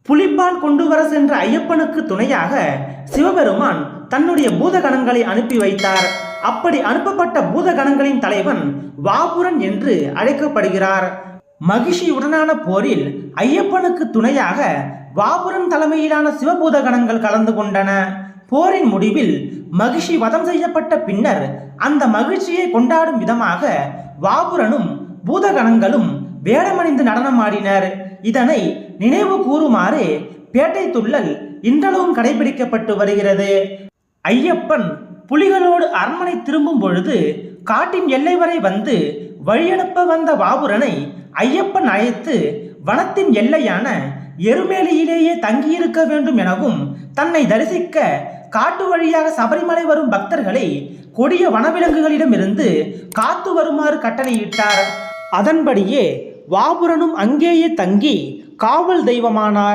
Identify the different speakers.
Speaker 1: புலிப்பால் கொண்டு வர சென்ற ஐயப்பனுக்கு துணையாக சிவபெருமான் தன்னுடைய பூதகணங்களை அனுப்பி வைத்தார். அப்படி அனுப்பப்பட்ட பூதகணங்களின் தலைவன் வாபுரன் என்று அழைக்கப்படுகிறார். மகிஷியுடனான போரில் ஐயப்பனுக்கு துணையாக வாபுரன் தலைமையிலான சிவபூதகணங்கள் கலந்து கொண்டன. போரின் முடிவில் மகிஷி வதம் செய்யப்பட்ட பின்னர் அந்த மகிழ்ச்சியை கொண்டாடும் விதமாக வாபுரனும் பூதகணங்களும் வேடமணிந்து நடனமாடினர். இதனை நினைவு கூறுமாறு பேட்டை துள்ளல் இன்றளவும் கடைபிடிக்கப்பட்டு வருகிறது. ஐயப்பன் புலிகளோடு அரண்மனை திரும்பும் பொழுது காட்டின் எல்லை வரை வந்து வழியனுப்ப வந்த வாபுரனை ஐயப்பன் அழைத்து வனத்தின் எல்லையான எருமேலியிலேயே தங்கியிருக்க வேண்டும் எனவும் தன்னை தரிசிக்க காட்டு வழியாக சபரிமலை வரும் பக்தர்களை கொடிய வனவிலங்குகளிடமிருந்து காத்து வருமாறு கட்டளையிட்டார். அதன்படியே வாபுரனும் அங்கேயே தங்கி காவல் தெய்வமானார்.